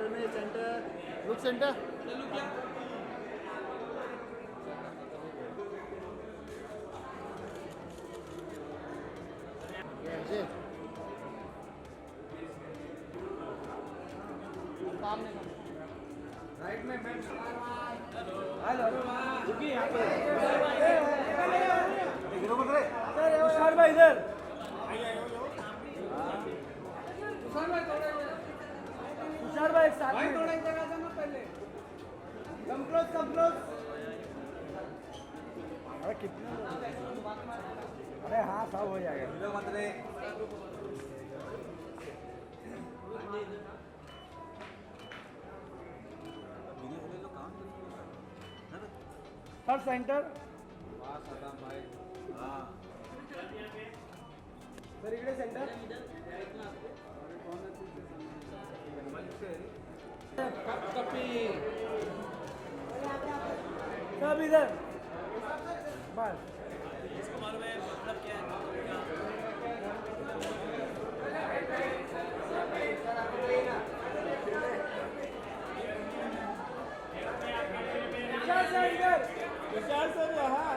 Centre में centre look centre right में hello रुकिए यहाँ पे तुषार भाई इधर तुषार भाई साथ में थोड़ा इधर आ जाना पहले कम क्लोज अरे कितने अरे हाँ सब हो जाएगा मत रे सर सेंटर सर इकडे सेंटर सब इधर बस विशाल सर यहाँ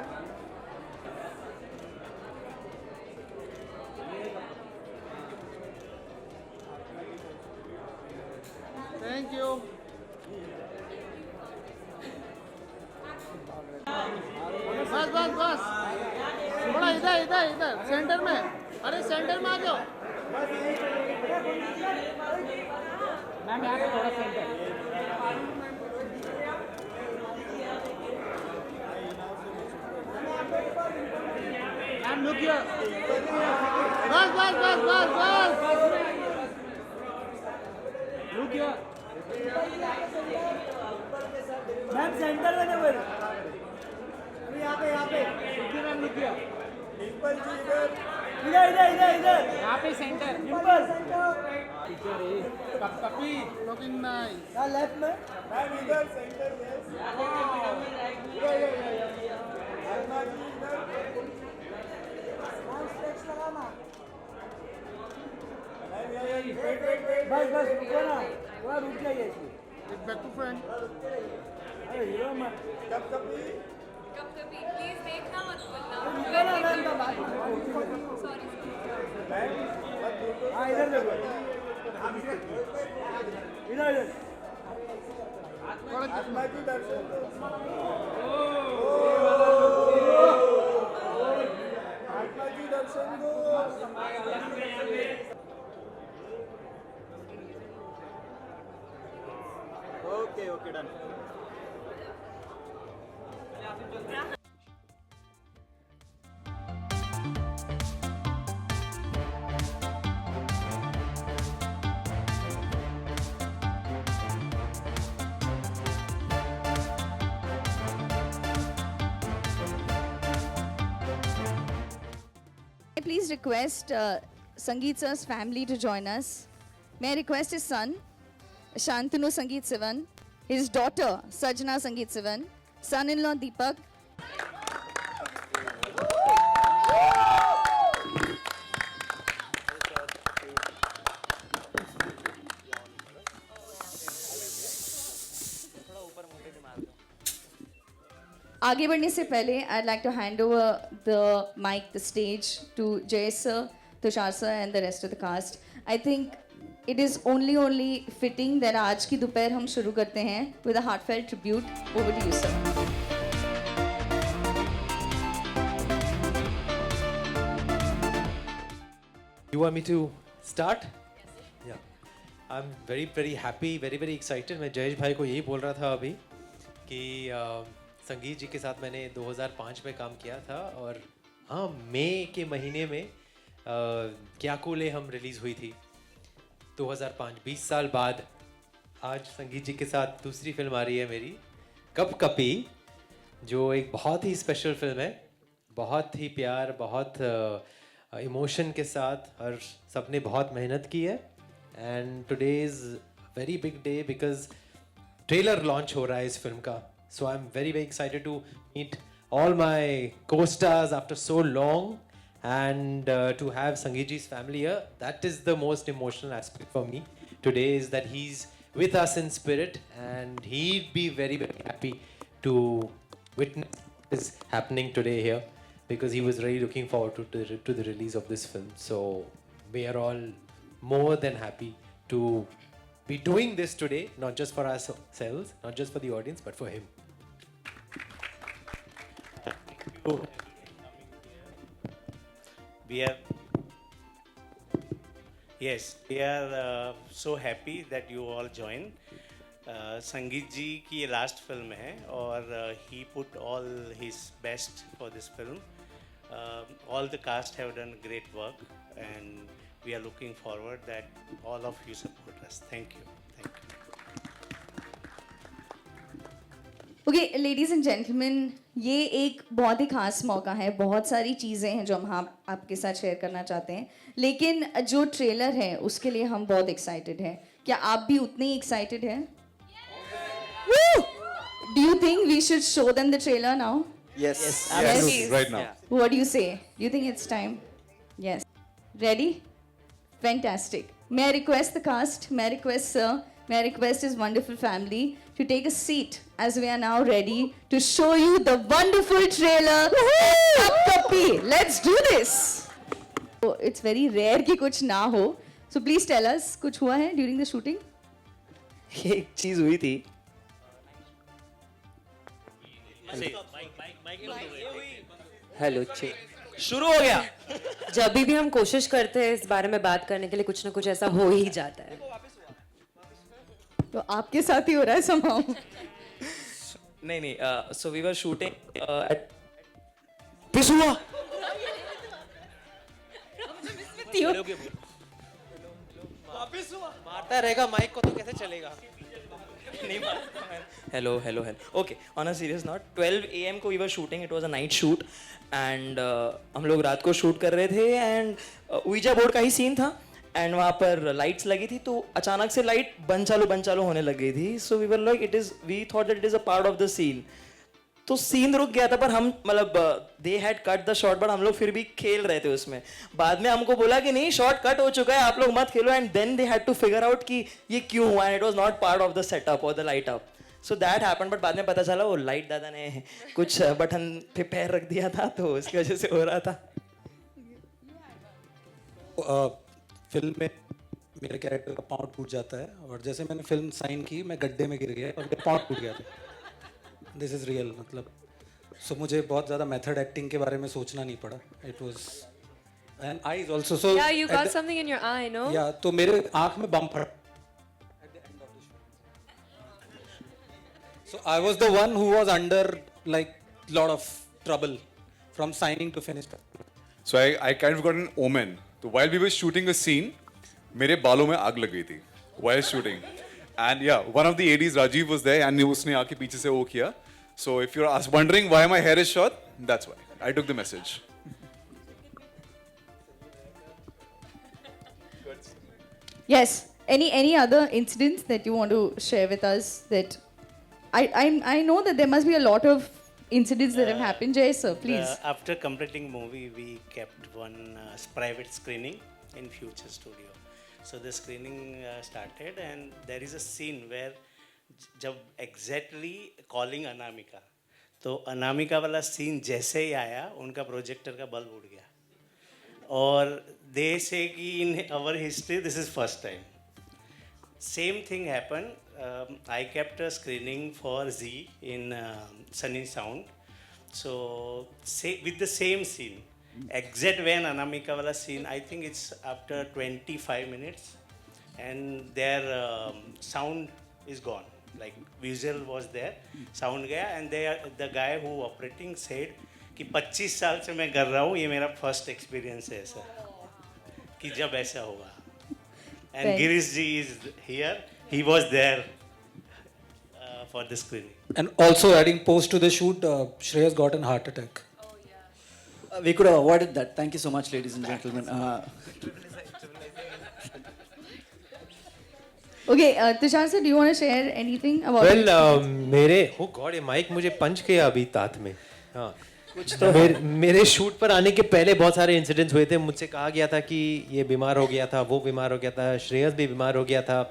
थैंक यू बस बस बस थोड़ा इधर सेंटर में अरे सेंटर में आ जाओ मैम यहाँ पे थोड़ा सेंटर मैम लुक हियर बस लुक हियर मैम सेंटर में बोल यहाँ पे मैम लुक हियर इधर यहाँ पे सेंटर कपी लुकिंग नाइस लेफ्ट में मैम इधर सेंटर बस रुको ना थोड़ा रुक जाइए एक बैक टू फ्रेंड अरे हीरो मत कभी प्लीज देखना मत बोलना सॉरी हाँ इधर देखो इधर आत्मा की दर्शन आत्मा की दर्शन दो okay done Please request Sangeet sir's family to join us. May I request his son, Shantanu Sangeet Sivan, his daughter, Sajna Sangeet Sivan, son-in-law Deepak. आगे बढ़ने से पहले I'd like to hand over the mic, the stage to Jay sir, Tushar sir and the rest of the cast. I think it is only fitting that आज की दोपहर हम शुरू करते हैं with a heartfelt tribute. Over to you sir. You want me to start? Yeah. I'm very happy, very excited. मैं जयेश भाई को यही बोल रहा था अभी कि संगीत जी के साथ मैंने 2005 में काम किया था और हाँ मई के महीने में क्या कूले हम रिलीज़ हुई थी 2005 20 साल बाद आज संगीत जी के साथ दूसरी फिल्म आ रही है मेरी कप कपी जो एक बहुत ही स्पेशल फिल्म है बहुत ही प्यार बहुत इमोशन के साथ और सबने बहुत मेहनत की है and today is very big day because trailer launch हो रहा है इस फिल्म का So I'm very excited to meet all my co-stars after so long and to have Sangeet ji's family here. That is the most emotional aspect for me today is that he's with us in spirit, and he'd be very, very happy to witness what is happening today here, because he was really looking forward to the release of this film. So we are all more than happy to be doing this today, not just for ourselves, not just for the audience, but for him. We are yes, we are so happy that you all join. संगीत जी की ये last film है और he put all his best for this film. All the cast have done great work and we are looking forward that all of you support us. Thank you. Thank you. Okay ladies and gentleman, ये एक बहुत ही खास मौका है, बहुत सारी चीज़ें हैं जो हम आपके साथ शेयर करना चाहते हैं, लेकिन जो ट्रेलर है उसके लिए हम बहुत एक्साइटेड हैं. क्या आप भी उतने ही एक्साइटेड हैं? Do you think we should show them the trailer now? Yes, Yes. right now. What do you say? Do you think it's time? Yes. Ready? Fantastic. May I request the cast, may I request sir, may I request his wonderful family to take a seat as we are now ready to show you the wonderful trailer. Cup Puppy. Let's do this. So, it's very rare कि कुछ ना हो. So please tell us, कुछ हुआ है during the shooting? एक चीज हुई थी. हेलो शुरू हो गया. जब भी हम कोशिश करते हैं इस बारे में बात करने के लिए, कुछ ना कुछ ऐसा हो ही जाता है. तो आपके साथ ही हो रहा है somehow. नहीं, so we were shooting at पिस हुआ. मारता रहेगा माइक को तो कैसे चलेगा? नहीं hello okay. On a serious note, 12 AM को we were shooting. It was a night shoot and हम लोग रात को शूट कर रहे थे एंड ऊइजा बोर्ड का ही सीन था एंड वहाँ पर लाइट्स लगी थी तो अचानक से लाइट बंद चालू होने लग गई थी. So we were like we thought that it is a part of the scene. तो सीन रुक गया था पर हम मतलब they had cut the shot but हम लोग फिर भी खेल रहे थे उसमें. बाद में हमको बोला कि नहीं शॉट कट हो चुका है, आप लोग मत खेलो. And then they had to figure out कि ये क्यों हुआ. And it was not part of the setup और the light up. So that happened. But बाद में पता चला वो लाइट दादा ने कुछ बटन पे पैर रख दिया था तो उसकी वजह से हो रहा था. फिल्म में मेरे कैरेक्टर का पाँव टूट जाता है और जैसे मैंने फिल्म साइन की मैं गड्ढे में गिर गया और मेरा पाँव टूट गया था. This is real. मतलब सो मुझे बहुत ज़्यादा मेथड एक्टिंग के बारे में सोचना नहीं पड़ा. It was and eyes also. So Yeah, you got something in your eye, no? या तो मेरे आँख में बम फटा. So I was the one who was under like lot of trouble from signing to finish. So I kind of got an omen. So while we were shooting a scene, मेरे बालों में आग लग गई थी while shooting. And yeah, one of the ADs, Rajiv, was there and उसने आके पीछे से वो किया. So if you're wondering why my hair is short, that's why. I took the message. Yes. Any other incidents that you want to share with us? That I know that there must be a lot of incidents that have happened. Jay sir, please. After completing movie, we kept one private screening in Future Studio. So the screening started and there is a scene where जब exactly calling Anamika, तो अनामिका वाला scene जैसे ही आया उनका projector का bulb उड़ गया और दे से कि in our history this is first time. Same thing happen. I kept a screening for Zee in Sunny sound. So with the same scene exact when Anamika wala scene, I think it's after 25 minutes and their sound is gone. Like visual was there, sound गया and the guy who operating said कि 25 साल से मैं कर रहा हूँ, ये मेरा first experience है ऐसा कि जब ऐसा होगा. And Girish ji is here, he was there for the screening. And also adding post to the shoot, Shreyas got an heart attack. We could have avoided that. Thank you so much, ladies and gentlemen. Okay, Tushar sir, do you want to share anything about? Well, मेरे oh God, ये mic मुझे पंच किया अभी तात में. हाँ. कुछ तो मेरे शूट पर आने के पहले बहुत सारे इंसिडेंट्स हुए थे. मुझसे कहा गया था कि ये बीमार हो गया था, वो बीमार हो गया था, श्रेयस भी बीमार हो गया था.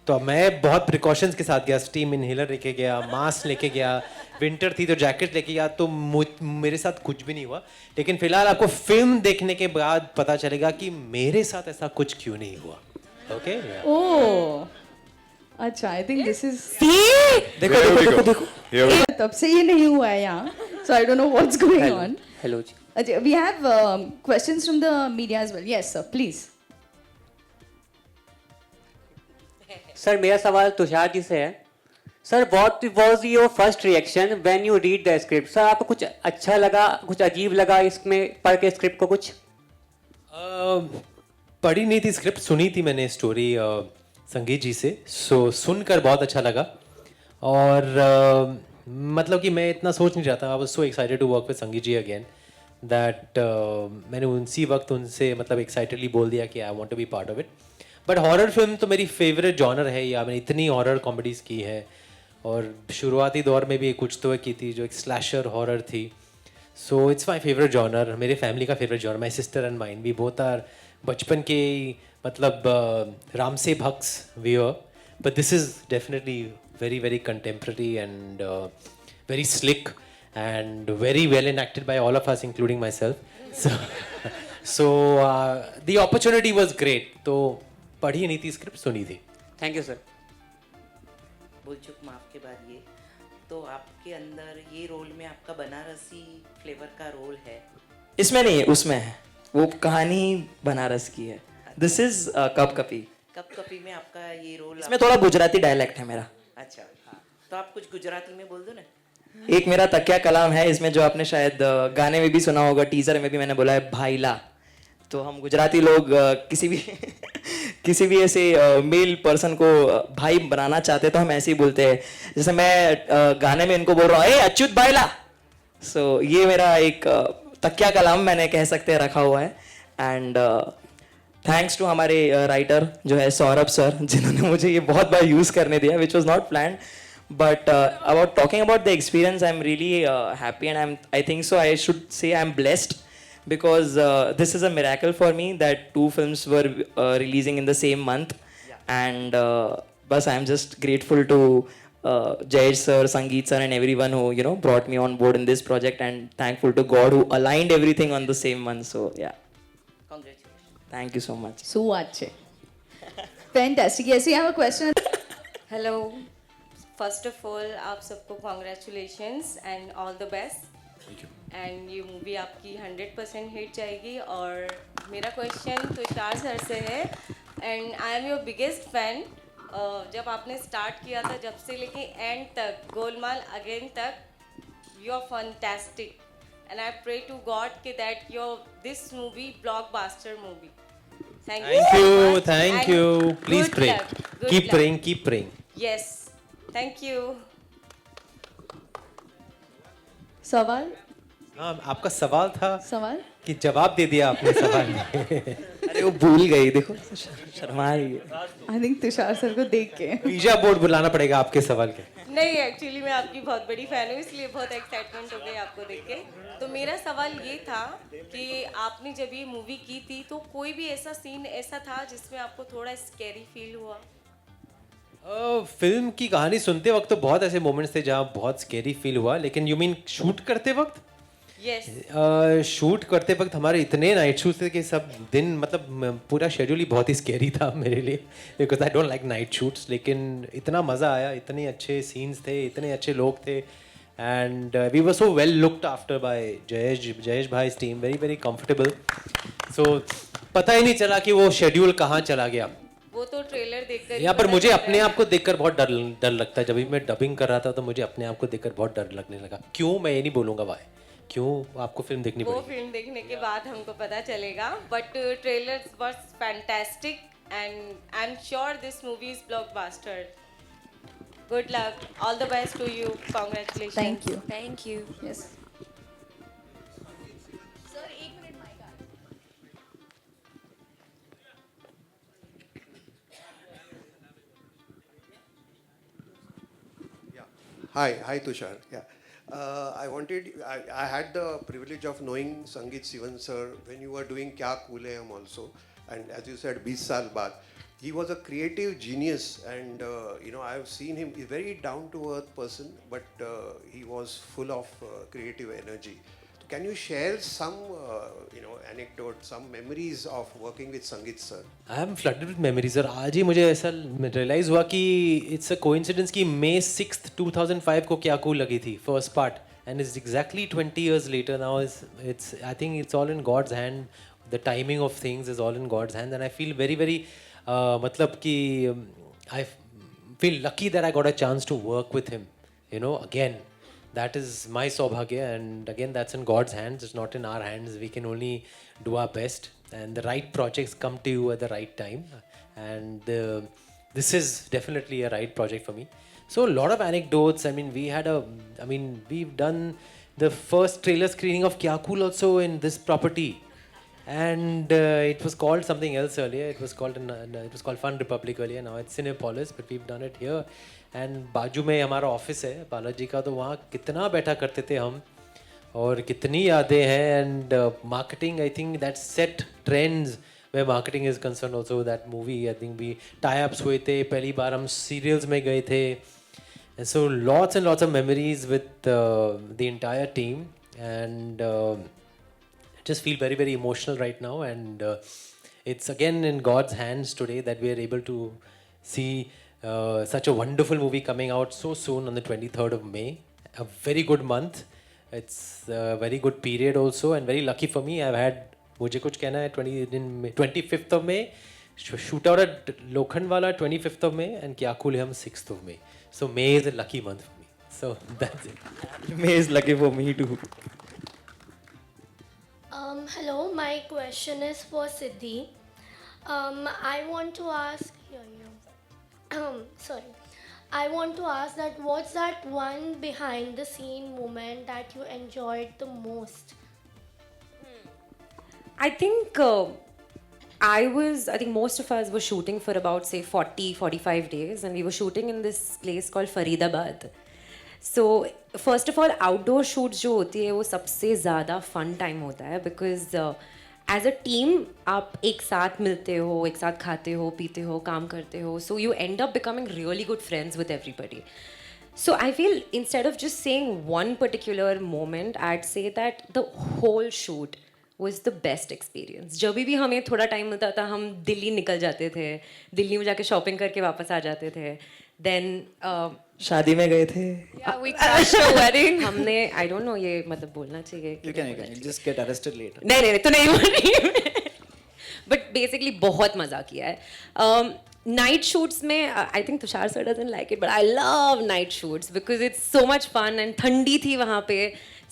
तो मैं बहुत प्रिकॉशंस के साथ गया, स्टीम इनहेलर लेके गया, मास्क लेके गया, विंटर थी तो जैकेट लेके गया, तो मेरे साथ कुछ भी नहीं हुआ। लेकिन फिलहाल आपको फिल्म देखने के बाद पता चलेगा कि मेरे साथ ऐसा कुछ क्यों नहीं हुआ। ओके ओह अच्छा, आई थिंक दिस इज देखो Here we देखो go. देखो Here we go. तब से ये नहीं हुआ है यहाँ, so I don't know what's going on. Hello ji. अच्छा, we have questions from the media as well. Yes, sir, please. Sir मेरा सवाल तुषार जी से है। Sir what was your first reaction when you read the script? Sir आपको कुछ अच्छा लगा, कुछ अजीब लगा इसमें पढ़ के स्क्रिप्ट को? कुछ पढ़ी नहीं थी स्क्रिप्ट, सुनी थी मैंने स्टोरी संगीत जी से, सो सुनकर बहुत अच्छा लगा। और मतलब कि मैं इतना सोच नहीं रहा था, I was so excited to work with Sangeet ji again that मैंने उसी वक्त उनसे मतलब एक्साइटेडली बोल दिया कि I want to be part of it. But horror film तो मेरी फेवरेट जॉनर है, या मैंने इतनी हॉरर कॉमेडीज़ की है, और शुरुआती दौर में भी कुछ तो की थी जो एक स्लैशर हॉरर थी। So it's my favourite genre, मेरे फैमिली का favourite genre. My sister and mine, we both are बचपन के मतलब राम से भक्स we were, but this is definitely very very contemporary and very slick and very well enacted by all of us including myself, so the opportunity was great. तो पढ़ी नहीं थी script, सुनी थी। Thank you sir. भूल चूक माफ के बाद ये तो आपके अंदर ये रोल में आपका बनारसी फ्लेवर का रोल है? इसमें नहीं है, उसमें है। वो कहानी बनारस की है। दिस इज कप कपी। कप कपी में आपका ये रोल इसमें थोड़ा गुजराती डायलेक्ट है मेरा। अच्छा हाँ, तो आप कुछ गुजराती में बोल दो ना। एक मेरा तकिया कलाम है इसमें, जो आपने शायद गाने में भी सुना होगा, टीजर में भी मैंने बोला है भाईला। तो हम गुजराती लोग किसी भी किसी भी ऐसे मेल पर्सन को भाई बनाना चाहते तो हम ऐसे ही बोलते हैं। जैसे मैं गाने में इनको बोल रहा हूँ ए अच्युत भाईला। सो ये मेरा एक तकिया कलाम मैंने कह सकते हैं रखा हुआ है। एंड थैंक्स टू हमारे राइटर जो है सौरभ सर, जिन्होंने मुझे ये बहुत बार यूज़ करने दिया, which was not plan. But about talking about the experience, I am really happy and I think so I should say I am blessed, because this is a miracle for me that 2 films were releasing in the same month. And bas I'm just grateful to Jayesh sir, Sangeet sir and everyone who brought me on board in this project, and thankful to God who aligned everything on the same month. So yeah, Congratulations. thank you so much. So अच्छे, fantastic. Yes, you have a question. Hello, first of all आप सबको congratulations and all the best. And ये movie आपकी 100% hit जाएगी। और मेरा question Tushar sir से है, and I am your biggest fan. जब आपने स्टार्ट किया था, जब से लेके एंड तक, गोलमाल अगेन तक, you are fantastic and I pray to God के that your this movie blockbuster movie. Thank you. Please pray. Keep praying, keep praying. Yes, thank you. सवाल? हाँ, आपका सवाल था सवाल कि जवाब दे दिया आपने सवाल में। अरे वो भूल गई, देखो शर्मा रही है। आई थिंक तुषार सर को देख के वीजा बोर्ड बुलाना पड़ेगा आपके सवाल के। नहीं, एक्चुअली मैं आपकी बहुत बड़ी फैन हूँ, इसलिए बहुत एक्साइटमेंट हो गई आपको देख के। तो मेरा सवाल ये था कि आपने जब ये मूवी की थी तो कोई भी ऐसा सीन ऐसा था जिसमें आपको थोड़ा स्कैरी फील हुआ? फिल्म की कहानी सुनते वक्त तो बहुत ऐसे मोमेंट्स थे जहाँ बहुत स्केरी फील हुआ, लेकिन यू मीन शूट करते वक्त? यस। शूट करते वक्त हमारे इतने नाइट शूट थे कि सब दिन मतलब पूरा शेड्यूल ही बहुत ही स्केरी था मेरे लिए, because I don't like night shoots. लेकिन इतना मज़ा आया, इतने अच्छे सीन्स थे, इतने अच्छे लोग थे, and we were so well looked after by Jayesh bhai team, very very comfortable. So पता ही नहीं चला कि वो शेड्यूल कहाँ चला गया। वो तो ट्रेलर देखकर यहाँ पर मुझे अपने आप को देखकर बहुत डर लगता है। जब भी मैं डबिंग कर रहा था तो मुझे अपने आप को देखकर बहुत डर लगने लगा। क्यों, मैं ये नहीं बोलूँगा वाई, क्यों आपको फिल्म देखनी पड़ी। वो फिल्म देखने के बाद हमको पता चलेगा, but trailer was fantastic and I am sure this movie is blockbuster. Good luck, all the best to you, congratulations. Thank you. Thank you. Yes Hi Tushar. Yeah, I had the privilege of knowing Sangeet Sivan sir when you were doing Kya Cool Hai Hum also, and as you said, 20 साल बाद he was a creative genius, and I've seen him. He's a very down to earth person, but he was full of creative energy. Can you share some anecdotes, some memories of working with Sangeet sir? I am flooded with memories और आज ही मुझे ऐसा realise हुआ कि it's a coincidence कि May 6th 2005 को क्या cool लगी थी first part and it's exactly 20 years later now. It's I think it's all in God's hand. The timing of things is all in God's hand, and I feel very very मतलब कि I feel lucky that I got a chance to work with him, again. That is my saubhagya, and again that's in God's hands. It's not in our hands. We can only do our best, and the right projects come to you at the right time, and this is definitely a right project for me. So a lot of anecdotes. We've done the first trailer screening of Kya Cool also in this property, and it was called something else earlier. It was called Fun Republic earlier. Now it's Cinepolis, but we've done it here. And बाजू में हमारा office है बालाजी का, तो वहाँ कितना बैठा करते थे हम और कितनी यादें हैं. And marketing, I think that set trends way marketing is concern also. That movie I think भी टाई अप्स हुए थे, पहली बार हम सीरियल्स में गए थे. And so lots and lots of memories with the entire team, and just feel very very emotional right now, and it's again in God's hands today that we are able to see such a wonderful movie coming out so soon on the 23rd of May. A very good month. It's a very good period also, and very lucky for me. I've had, मुझे कुछ कहना है, 25th of May, shoot out at Lokhandwala 25th of May, and Kya Cool हम 6th of May. So May is a lucky month for me. So that's it. May is lucky for me too. Hello, my question is for Siddhi. I want to ask sorry. I want to ask that what's that one behind the scene moment that you enjoyed the most? I think most of us were shooting for about say 40-45 days, and we were shooting in this place called Faridabad. So first of all, outdoor shoots जो होती है वो सबसे ज़्यादा fun time होता है, because as a team आप एक साथ मिलते हो, एक साथ खाते हो, पीते हो, काम करते हो, so you and up becoming really good friends with everybody. So I feel instead of just saying one particular moment, I'd say that the whole shoot was the best experience. जब भी हमें थोड़ा टाइम मिलता था हम दिल्ली निकल जाते थे, दिल्ली में जाके शॉपिंग करके वापस आ जाते थे. देन शादी में गए थे. Yeah, we crashed a wedding. हमने I don't know ये मतलब बोलना चाहिए. You can just get arrested later. नहीं तो नहीं बोल रही. But basically बहुत मज़ा किया है. Night shoots में I think Tushar sir doesn't like it, but I love night shoots because it's so much fun, and ठंडी थी वहाँ पे.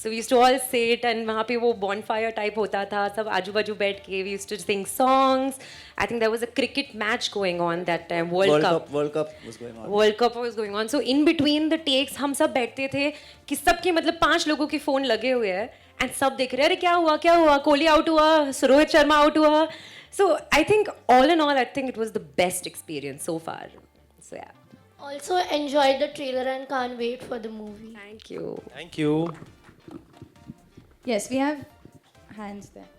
So we used to all sit, and वहाँ पे वो bonfire type होता था, सब आजू बाजू बैठ के we used to sing songs. I think there was a cricket match going on that time. World Cup was going on. So in between the takes हम सब बैठते थे कि सबके मतलब 5 लोगों के फ़ोन लगे हुए हैं, and सब देख रहे हैं, अरे क्या हुआ, कोहली आउट हुआ, रोहित शर्मा आउट हुआ. So I think all in all, I think it was the best experience so far. So yeah. Also enjoyed the trailer and can't wait for the movie. Thank you. Thank you. Yes, we have hands there.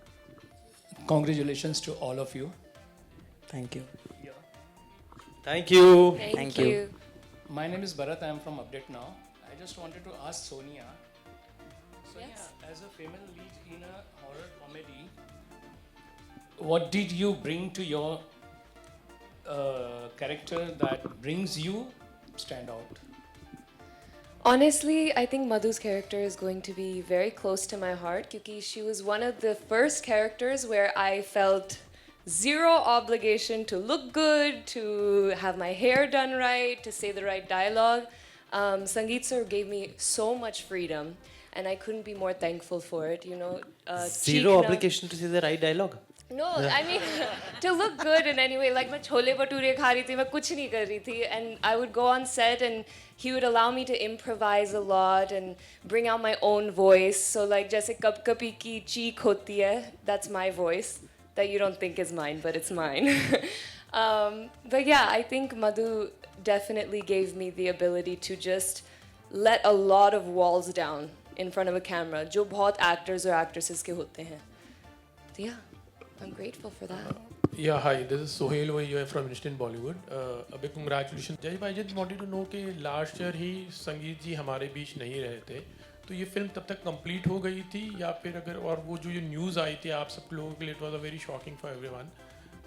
Congratulations to all of you. Thank you. Thank you. Thank you. My name is Bharat. I am from Update Now. I just wanted to ask Sonia. Sonia, as a female lead in a horror comedy, what did you bring to your character that brings you stand out? Honestly, I think Madhu's character is going to be very close to my heart because she was one of the first characters where I felt zero obligation to look good, to have my hair done right, to say the right dialogue. Sangeet sir gave me so much freedom, and I couldn't be more thankful for it. Zero obligation to say the right dialogue. No, I mean to look good in any way. Like मैं छोले भटूरे खा रही थी, मैं कुछ नहीं कर रही थी, and I would go on set and he would allow me to improvise a lot and bring out my own voice. So like जैसे कप कपी की चीख होती है, that's my voice that you don't think is mine, but it's mine. But yeah, I think Madhu definitely gave me the ability to just let a lot of walls down in front of a camera, जो बहुत actors और actresses के होते हैं. So yeah, I'm grateful for that. Yeah, hi, this is Sohail over here from Instant Bollywood. A big congratulations. जय भाई, just wanted to know कि last year ही संगीत जी हमारे बीच नहीं रहे थे, तो ये फिल्म तब तक कंप्लीट हो गई थी या फिर अगर, और वो जो न्यूज़ आई थी आप सब लोगों के लिए, it was a very shocking for everyone,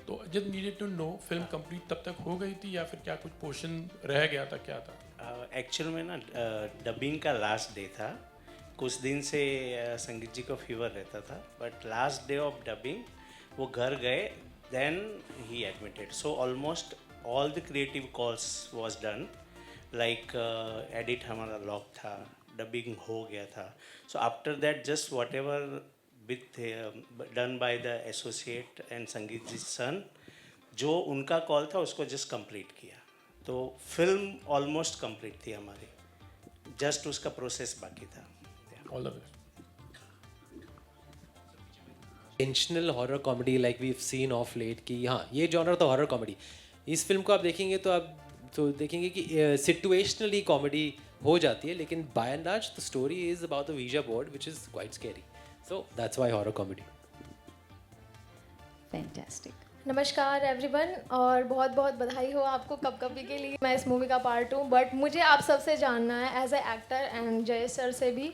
तो just needed to know film complete तब तक हो गई थी या फिर क्या कुछ पोर्शन रह गया था, क्या था? एक्चुअल में ना डबिंग का लास्ट डे था, कुछ दिन से संगीत जी को फीवर रहता था, but last day of dubbing वो घर गए, then he admitted. So almost all the creative calls was done, like edit हमारा लॉक था, dubbing हो गया था. So after that just whatever with done by the associate and संगीत जी son, जो उनका कॉल था उसको just complete किया. तो फिल्म almost complete थी हमारी, just उसका प्रोसेस बाकी था. All the best. Intentional horror comedy like we seen of late कि हाँ ये जॉनर तो हॉरर कॉमेडी, इस फिल्म को आप देखेंगे तो आप तो देखेंगे कि सिचुएशनली कॉमेडी हो जाती है, लेकिन by and large the story is about the ouija board which is quite scary, so that's why horror comedy. Fantastic. नमस्कार एवरीवन, और बहुत बहुत बधाई हो आपको कब कभी के लिए. मैं इस मूवी का पार्ट हूँ, बट मुझे आप सबसे जानना है एज ए एक्टर एंड जय सर से भी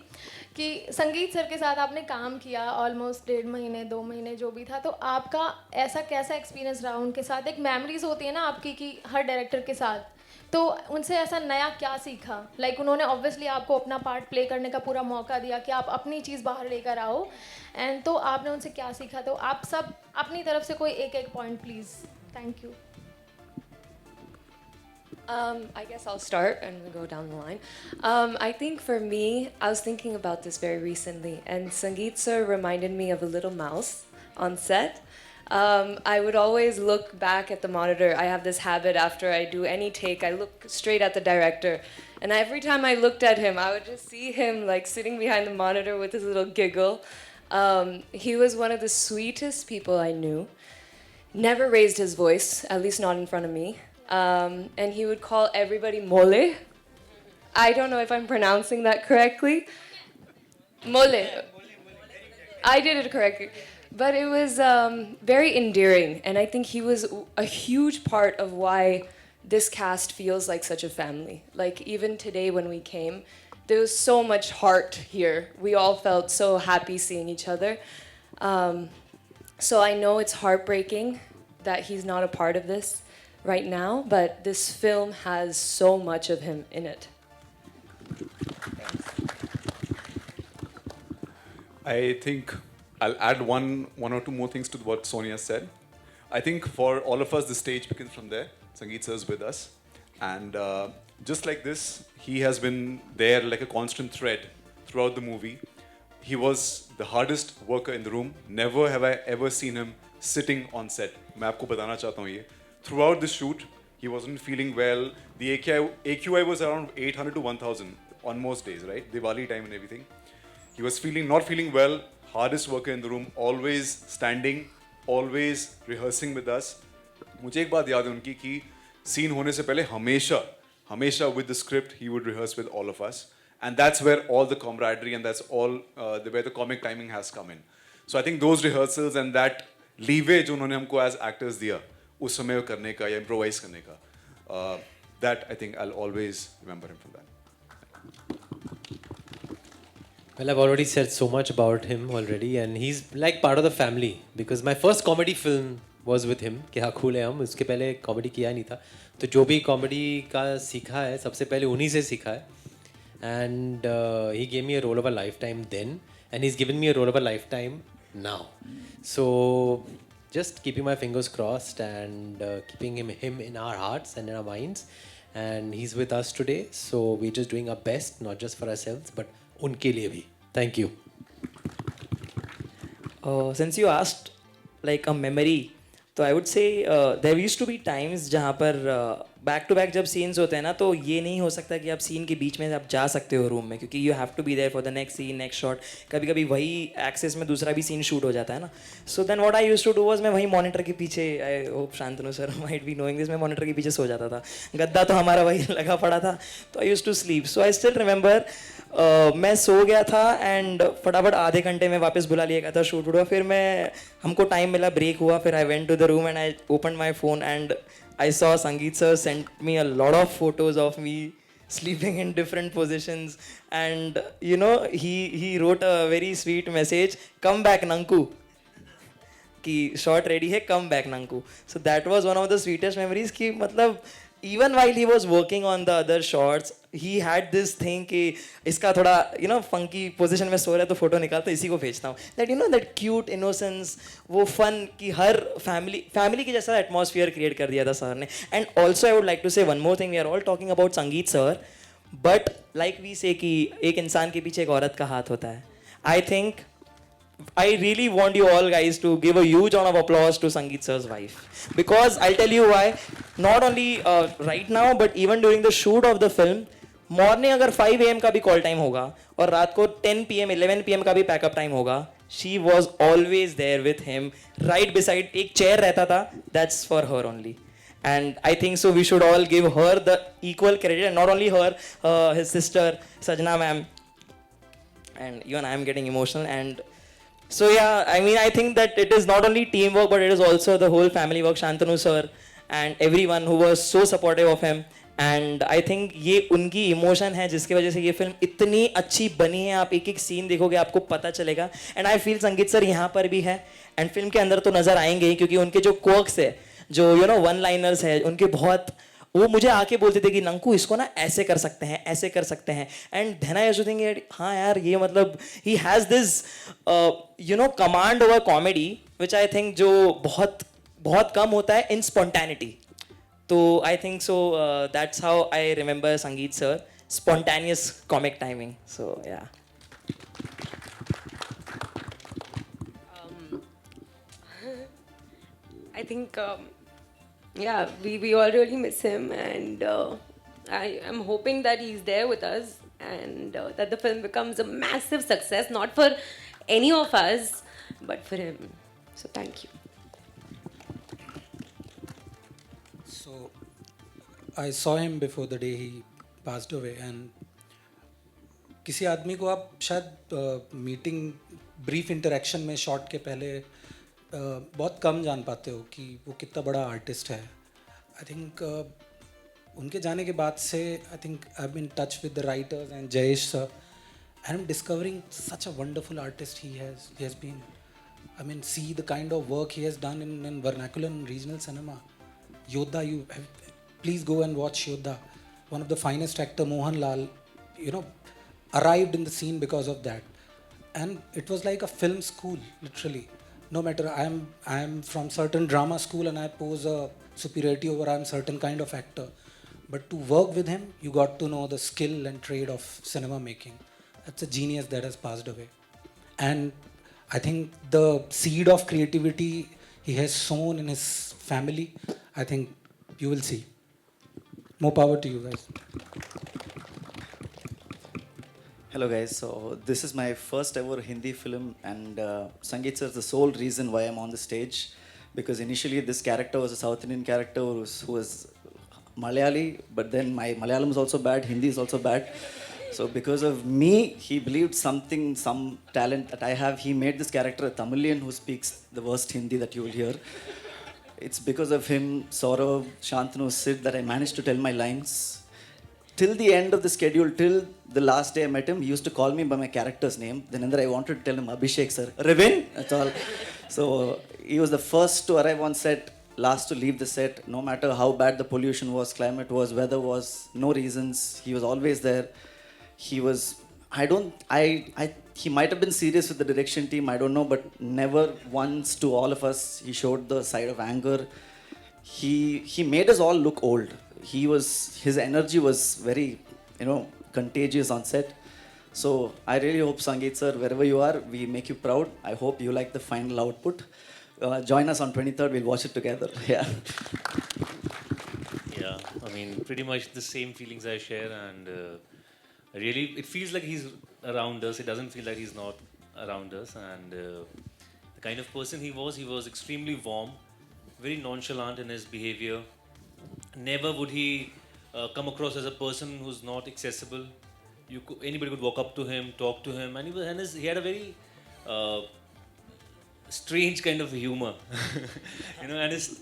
कि संगीत सर के साथ आपने काम किया ऑलमोस्ट 1.5 महीने 2 महीने जो भी था, तो आपका ऐसा कैसा एक्सपीरियंस रहा उनके साथ? एक मेमोरीज होती है ना आपकी कि हर डायरेक्टर के साथ, तो उनसे ऐसा नया क्या सीखा? लाइक उन्होंने ऑब्वियसली आपको अपना पार्ट प्ले करने का पूरा मौका दिया कि आप अपनी चीज़ बाहर लेकर आओ, एंड तो आपने उनसे क्या सीखा? तो आप सब अपनी तरफ से कोई एक point please. Thank you. I guess I'll start and we'll go down the line. I think for me, I was thinking about this very recently, and Sangeet sir reminded me of a little mouse on set. I would always look back at the monitor. I have this habit after I do any take, I look straight at the director. And every time I looked at him, I would just see him like sitting behind the monitor with his little giggle. He was one of the sweetest people I knew. Never raised his voice, at least not in front of me. And he would call everybody mole. I don't know if I'm pronouncing that correctly. Mole. I did it correctly. But it was very endearing, and I think he was a huge part of why this cast feels like such a family. Like even today when we came, there was so much heart here. We all felt so happy seeing each other. So I know it's heartbreaking that he's not a part of this right now, but this film has so much of him in it. I think I'll add one or two more things to what Sonia said. I think for all of us, the stage begins from there. Sangeet sir is with us. And just like this, he has been there like a constant thread throughout the movie. He was the hardest worker in the room. Never have I ever seen him sitting on set. मैं आपको बताना चाहता हूँ ये. Throughout the shoot, he wasn't feeling well. The AQI was around 800 to 1000 on most days, right? Diwali time and everything. He was not feeling well. Hardest worker in the room, always standing, always rehearsing with us. मुझे एक बात याद है उनकी कि scene होने से पहले हमेशा with the script he would rehearse with all of us, and that's where all the camaraderie and that's all where the comic timing has come in. So I think those rehearsals and that leeway जो उन्होंने हमको as actors दिया उस समय करने का या improvise करने का, that I think I'll always remember him for that. Well, I've already said so much about him already, and he's like part of the family because my first comedy film was with him. क्या cool है हम, उसके पहले comedy किया नहीं था, तो जो भी comedy का सीखा है सबसे पहले उन्हीं से सीखा है. And he gave me a role of a lifetime then, and he's given me a role of a lifetime now. So just keeping my fingers crossed and keeping him in our hearts and in our minds. And he's with us today, so we're just doing our best, not just for ourselves, but उनके लिए भी. Thank you. Since you asked like a memory, तो I would say there used to be times जहाँ पर back to back जब scenes होते हैं ना, तो ये नहीं हो सकता कि आप सीन के बीच में आप जा सकते हो रूम में, क्योंकि you have to be there for the next scene, next shot. कभी कभी वही एक्सेस में दूसरा भी सीन शूट हो जाता है ना. So then what I used to do was, मैं वही मॉनिटर के पीछे, I hope Shantanu sir might be knowing this, मैं मॉनिटर के पीछे सो जाता था. गद्दा तो हमारा वही लगा पड़ा था, तो I used to sleep. So I still remember मैं सो गया था एंड फटाफट आधे घंटे में वापस बुला लिया गया था शूट हुआ. फिर मैं, हमको टाइम मिला, ब्रेक हुआ, फिर I went to the room and I open my phone and I saw Sangeet sir sent me a lot of photos of me sleeping in different positions, and you know, he wrote a very sweet message, come back Nanku, कि shot ready है, come back Nanku. So that was one of the sweetest memories कि मतलब even while he was working on the other shots, he had this thing कि इसका थोड़ा you know funky position में सो रहा है तो फोटो निकालता इसी को भेजता हूँ. That you know, that cute innocence, वो fun कि हर family के जैसा atmosphere create कर दिया था सर ने. And also I would like to say one more thing, we are all talking about Sangeet sir, but like we say कि एक इंसान के पीछे एक औरत का हाथ होता है. I think I really want you all guys to give a huge round of applause to Sangeet sir's wife, because I'll tell you why. Not only right now, but even during the shoot of the film, morning अगर 5 AM का भी call time होगा और रात को 10 PM 11 PM का भी pack up time होगा, she was always there with him, right beside. एक chair रहता था, that's for her only. And I think so we should all give her the equal credit, and not only her, his sister Sajna ma'am, and even I am getting emotional. And so yeah, I mean, I think that it is not only teamwork, but it is also the whole family work. Shantanu sir and everyone who was so supportive of him. And I think ये उनकी emotion है जिसकी वजह से ये film इतनी अच्छी बनी है. आप एक एक सीन देखोगे आपको पता चलेगा. एंड आई फील संगीत सर यहाँ पर भी है एंड फिल्म के अंदर तो नज़र आएंगे ही, क्योंकि उनके जो क्वर्क्स है, जो यू नो वन लाइनर्स है उनके बहुत, वो मुझे आके बोलते थे कि नंकू इसको ना ऐसे कर सकते हैं, ऐसे कर सकते हैं. And then I used to think, हाँ यार ये मतलब ही has this you know command over comedy which I think जो बहुत बहुत कम होता है इन स्पॉन्टैनिटी. तो I think so that's how I remember Sangeet sir, spontaneous comic timing. So yeah I think, yeah, we all really miss him, and I am hoping that he's there with us, and that the film becomes a massive success, not for any of us, but for him. So thank you. So I saw him before the day he passed away, and किसी आदमी को आप शायद meeting brief interaction में shot के पहले बहुत कम जान पाते हो कि वो कितना बड़ा आर्टिस्ट है. आई थिंक उनके जाने के बाद से I think I have been touch with the writers and Jayesh sir, and I am discovering such a wonderful artist he has been. I mean see the kind of work he has done in vernacular and regional cinema. Yodha, you please go and watch Yoddha. One of the finest actor, Mohan Lal, you know, arrived in the scene because of that. And it was like a film school, literally. No matter, I am from certain drama school and I pose a superiority over I am certain kind of actor. But to work with him, you got to know the skill and trade of cinema making. That's a genius that has passed away. And I think the seed of creativity he has sown in his family, I think you will see. More power to you guys. Hello guys, so this is my first ever Hindi film, and Sangeet sir is the sole reason why I'm on the stage, because initially this character was a South Indian character who was Malayali, but then my Malayalam is also bad, Hindi is also bad. So because of me, he believed some talent that I have. He made this character a Tamilian who speaks the worst Hindi that you will hear. It's because of him, Saurav, Shantanu, Sid, that I managed to tell my lines. Till the end of the schedule, till the last day I met him, he used to call me by my character's name. Then I wanted to tell him, Abhishek sir, Ravin, that's all. So he was the first to arrive on set, last to leave the set. No matter how bad the pollution was, climate was, weather was, no reasons, he was always there. He was, he might have been serious with the direction team, I don't know, but never once to all of us, he showed the side of anger. He made us all look old. His energy was very, contagious on set. So I really hope, Sangeet sir, wherever you are, we make you proud. I hope you like the final output. Join us on 23rd, we'll watch it together. Yeah. Yeah, mean, pretty much the same feelings I share, and really, it feels like he's around us. It doesn't feel like he's not around us, and the kind of person he was extremely warm, very nonchalant in his behavior. Never would he come across as a person who's not accessible. Anybody could walk up to him, talk to him, and he had a very strange kind of humor, and his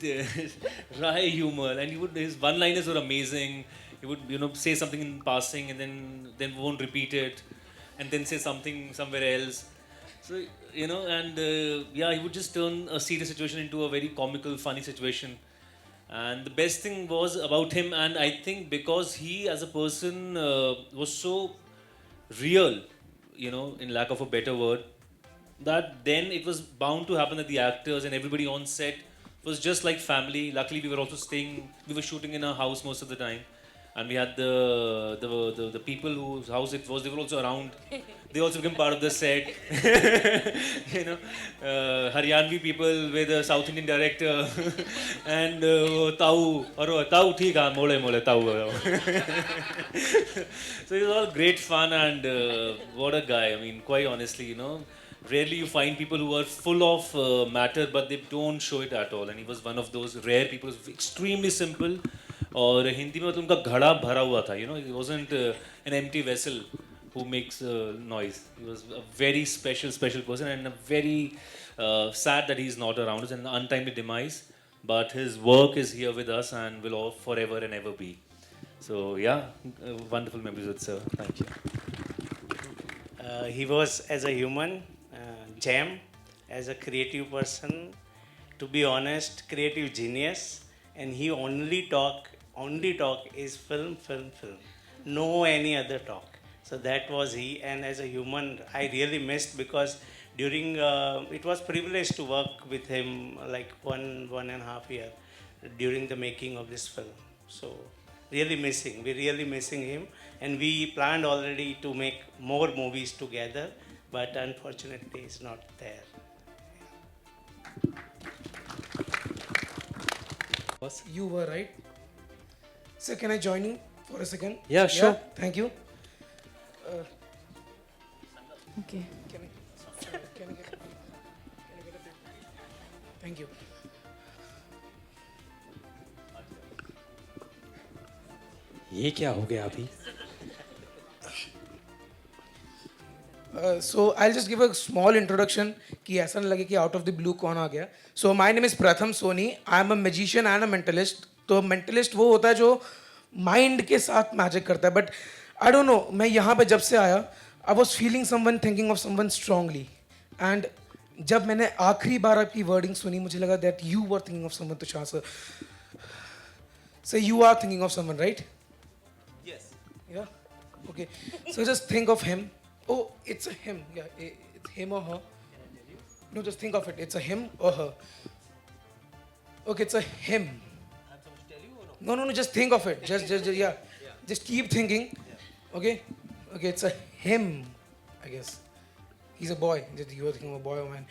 wry humor, and his one-liners were amazing. He would say something in passing and then won't repeat it, and then say something somewhere else. So he would just turn a serious situation into a very comical, funny situation. And the best thing was about him, and I think because he as a person was so real, in lack of a better word, that then it was bound to happen that the actors and everybody on set was just like family. Luckily, we were shooting in a house most of the time, and we had the people whose house it was, they were also around. They also became part of the set. Haryanvi people with a South Indian director and Tau, theek ha, mole Tau. So it was all great fun, and what a guy. I mean, quite honestly, rarely you find people who are full of matter, but they don't show it at all. And he was one of those rare people who was extremely simple. और हिंदी में तो उनका घड़ा भरा हुआ था, he wasn't an empty vessel who makes noise. He was a very special person, and a very sad that he's not around us, and an untimely demise. But his work is here with us and will all forever and ever be. So yeah, wonderful memories with sir. Thank you. He was, as a human, gem, as a creative person, to be honest, creative genius, and he only talk is film. No any other talk. So that was he, and as a human, I really missed, because during, it was privilege to work with him like one and a half year during the making of this film. So we're really missing him, and we planned already to make more movies together, but unfortunately he's not there. You were right. So can I join you for a second? Yeah, sure. Thank you. Okay. Can I get a bit? Thank you. ये क्या हो गया अभी? So I'll just give a small introduction कि ऐसा न लगे कि out of the blue कौन आ गया. So my name is Pratham Soni. I'm a magician and a mentalist. तो mentalist वो होता है जो mind के साथ magic करता है. But I don't know, मैं यहाँ पे जब से आया, I was feeling someone, thinking of someone strongly. And जब मैंने आखिरी बार आपकी wording सुनी, मुझे लगा that you were thinking of someone, Tushar sir. So you are thinking of someone, right? Yes. Yeah. Okay. So just think of him. Oh, it's a him. Yeah, it's him or her. No, just think of it. It's a him or her. Okay, it's a him. I'm supposed to tell you or no? No. Just think of it. Just yeah. Just keep thinking. Okay. Okay, it's a him. I guess he's a boy. You are thinking of a boy or man.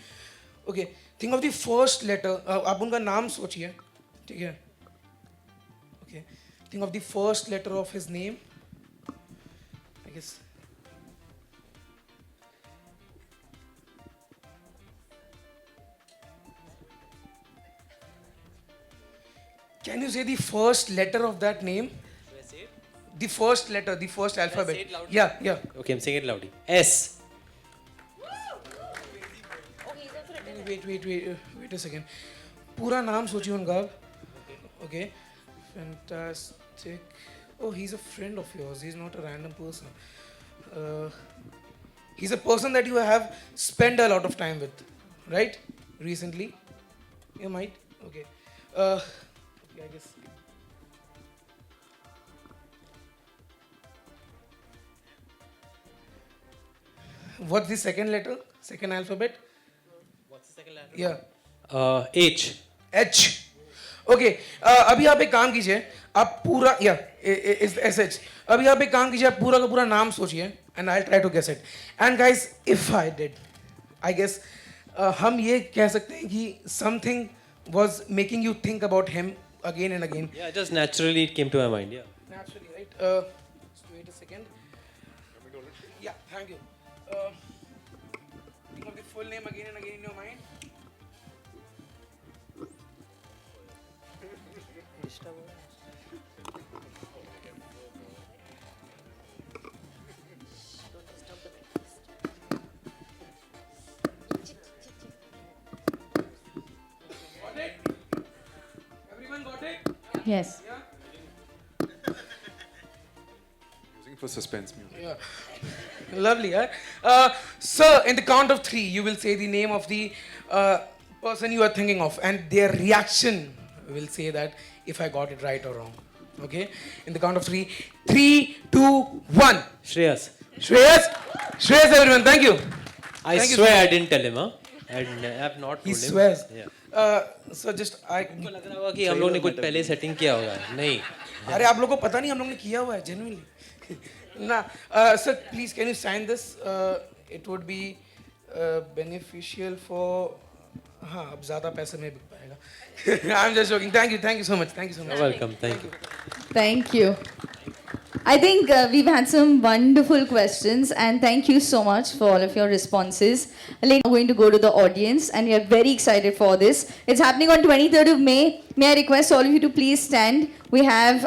Okay. Think of the first letter. आप उनका नाम सोचिए. ठीक है. Okay. Think of the first letter of his name. I guess. Can you say the first letter of that name? Should I say it? The first letter, the first alphabet. Say it loudly? Yeah. Okay, I'm saying it loudly. S. Wait a second. पूरा नाम सोचिए उनका. Okay. Fantastic. Oh, he's a friend of yours. He's not a random person. He's a person that you have spent a lot of time with, right? Recently. You might. Okay. I guess. What's the second letter? Second alphabet? What's the second letter? Yeah. H. H. Okay. अभी आप एक काम कीजिए. आप पूरा is SH. अभी आप एक काम कीजिए. आप पूरा का पूरा नाम सोचिए. And I'll try to guess it. And guys, if I did, I guess हम ये कह सकते हैं कि something was making you think about him again and again. Yeah, just naturally it came to my mind. Yeah. Naturally, right? Just wait a second. Yeah, thank you. Think of the full name again and again in your mind. Got it? Everyone got it? Yes. Using for suspense music. Yeah. Lovely, huh? Sir, in the count of 3, you will say the name of the person you are thinking of, and their reaction will say that if I got it right or wrong. Okay? In the count of 3, 3, 2, 1. Shreyas. Shreyas, everyone, thank you. I Thank you swear so I much. didn't tell him. Huh? I have not told He him. swears. Yeah. So just I. उनको लग रहा होगा कि हम लोग ने कुछ पहले सेटिंग किया होगा. नहीं. अरे आप लोगों को पता नहीं हम लोग ने किया हुआ है genuinely. Nah, sir, please can you sign this? It would be beneficial for. हाँ अब ज़्यादा पैसे में बिक पाएगा. I'm just joking. Thank you so much. Thank you so much. You're welcome. Thank you. Thank you. I think we've had some wonderful questions, and thank you so much for all of your responses. Like, we're going to go to the audience, and we are very excited for this. It's happening on 23rd of May. May I request all of you to please stand? We have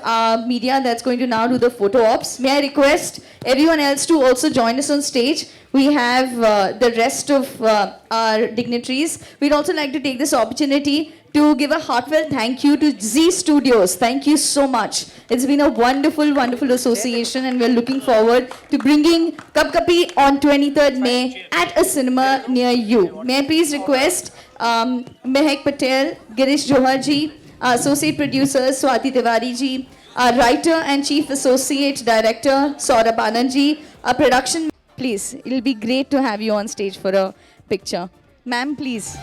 media that's going to now do the photo ops. May I request everyone else to also join us on stage? We have the rest of our dignitaries. We'd also like to take this opportunity to give a heartfelt thank you to Z Studios. Thank you so much. It's been a wonderful, wonderful association, and we're looking forward to bringing Kap Kapi on 23rd May at a cinema near you. May I please request Mehak Patel, Girish Johar ji, associate producers Swati Tiwari ji, our writer and chief associate director Saurabh Anand ji, our production. Please, it'll be great to have you on stage for a picture. Ma'am, please.